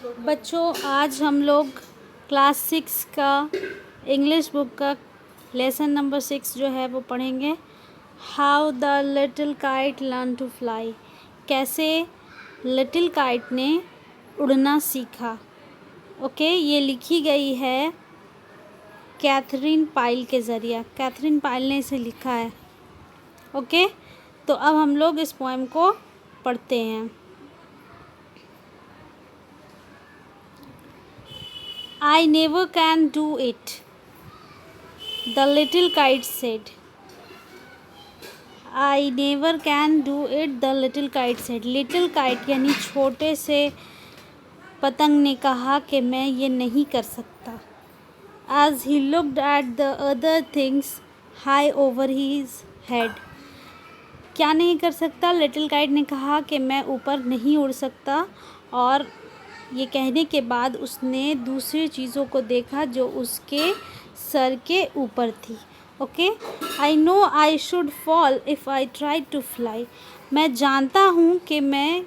बच्चों, आज हम लोग क्लास 6 का इंग्लिश बुक का लेसन नंबर 6 जो है वो पढ़ेंगे। How the little kite learn to fly. कैसे लिटिल काइट ने उड़ना सीखा। ओके, ये लिखी गई है कैथरीन पाइल के ज़रिए। कैथरीन पाइल ने इसे लिखा है। ओके, तो अब हम लोग इस पोएम को पढ़ते हैं। I never can do it, the little kite said. I never can do it, the little kite said. Little kite यानी छोटे से पतंग ने कहा कि मैं ये नहीं कर सकता। As he looked at the other things high over his head. क्या नहीं कर सकता? लिटिल काइट ने कहा कि मैं ऊपर नहीं उड़ सकता, और ये कहने के बाद उसने दूसरी चीज़ों को देखा जो उसके सर के ऊपर थी। Okay, I know I should fall if I try to fly. मैं जानता हूँ कि मैं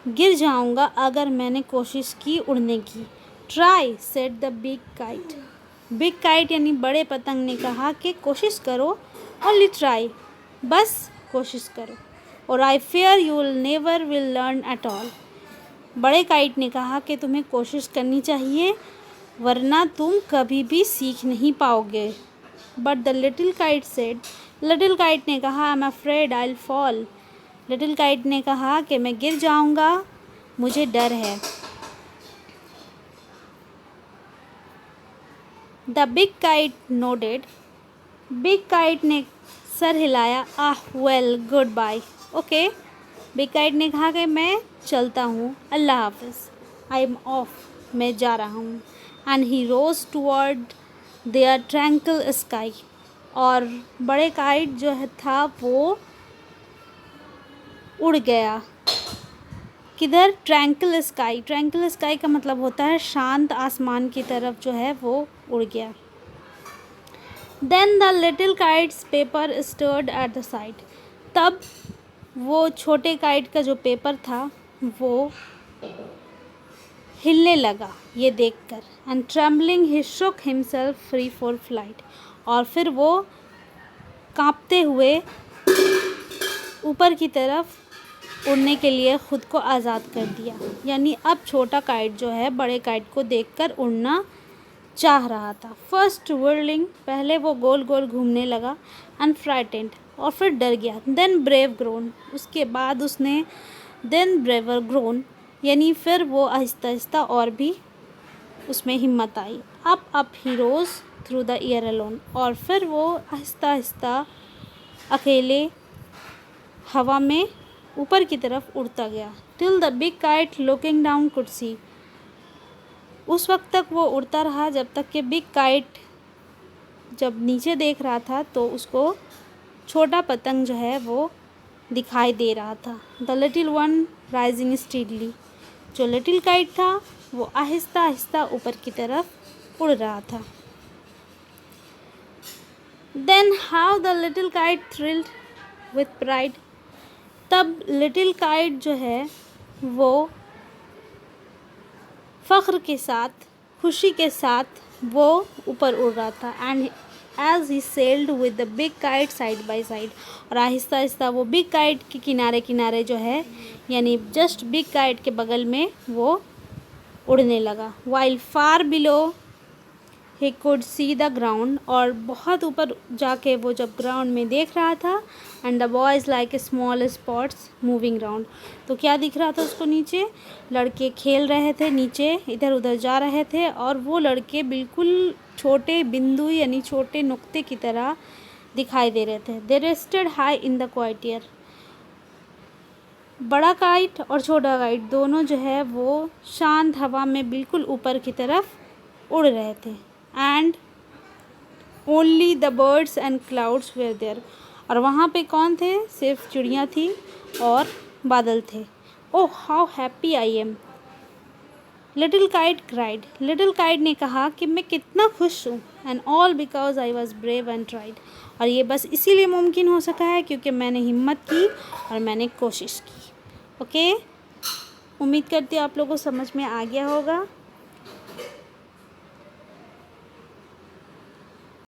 गिर जाऊँगा अगर मैंने कोशिश की उड़ने की। Try said the big kite. Big kite यानी बड़े पतंग ने कहा कि कोशिश करो, ओनली ट्राई, बस कोशिश करो। और I fear you will never will learn at all. बड़े काइट ने कहा कि तुम्हें कोशिश करनी चाहिए, वरना तुम कभी भी सीख नहीं पाओगे। But the little kite said. Little kite ने कहा, I am afraid I will fall. Little kite ने कहा कि मैं गिर जाऊंगा, मुझे डर है। The big kite nodded. Big kite ने सर हिलाया। Ah well, good bye. Okay, big kite ने कहा कि मैं चलता हूँ, अल्लाह हाफिज़, आई एम ऑफ, मैं जा रहा हूँ। And he rose toward their tranquil sky. और बड़े काइट जो है था वो उड़ गया। किधर? Tranquil sky. ट्रैंक्विल स्काई का मतलब होता है शांत आसमान की तरफ जो है वो उड़ गया। Then the little kite's paper stirred at the side. तब वो छोटे काइट का जो पेपर था वो हिलने लगा ये देखकर। And trembling he shook himself free for flight. और फिर वो कांपते हुए ऊपर की तरफ उड़ने के लिए खुद को आज़ाद कर दिया। यानी अब छोटा काइट जो है बड़े काइट को देखकर उड़ना चाह रहा था। फर्स्ट whirling, पहले वो गोल गोल घूमने लगा। एंड फ्राइटेंड, और फिर डर गया। देन ब्रेव ग्रोन, उसके बाद उसने देन ब्रेवर ग्रोन, यानी फिर वो आहिस्ता आहिस्ता और भी उसमें हिम्मत आई। Up he rose through the air alone, और फिर वो आहिस्ता आहिस्ता अकेले हवा में ऊपर की तरफ उड़ता गया। Till the big kite looking down could see. उस वक्त तक वो उड़ता रहा जब तक कि बिग काइट जब नीचे देख रहा था तो उसको छोटा पतंग जो है वो दिखाई दे रहा था। The little one rising steadily. जो लिटिल काइट था वो आहिस्ता आहिस्ता ऊपर की तरफ उड़ रहा था। Then how the little kite thrilled with pride. तब लिटिल काइट जो है वो फ़ख्र के साथ, खुशी के साथ वो ऊपर उड़ रहा था। And as he sailed with the big kite side by side. और आहिस्ता आहिस्ता वो बिग काइट के किनारे किनारे जो है, यानी जस्ट बिग काइट के बगल में वो उड़ने लगा। While far below he could see the ground. और बहुत ऊपर जाके वो जब ग्राउंड में देख रहा था, and the boys like small spots moving round. तो क्या दिख रहा था उसको? नीचे लड़के खेल रहे थे, नीचे इधर उधर जा रहे थे, और वो लड़के बिल्कुल छोटे बिंदु यानी छोटे नुक्ते की तरह दिखाई दे रहे थे। They rested high in the quiet air. बड़ा काइट और छोटा काइट दोनों जो है वो शांत हवा में बिल्कुल ऊपर की तरफ उड़ रहे थे। And only the birds and clouds were there. और वहाँ पे कौन थे? सिर्फ चिड़िया थी और बादल थे। Oh how happy I am, little kite cried. Little kite ने कहा कि मैं कितना खुश हूँ। And all because I was brave and tried. और ये बस इसीलिए मुमकिन हो सका है क्योंकि मैंने हिम्मत की और मैंने कोशिश की। ओके, उम्मीद करती हूँ आप लोगों को समझ में आ गया होगा।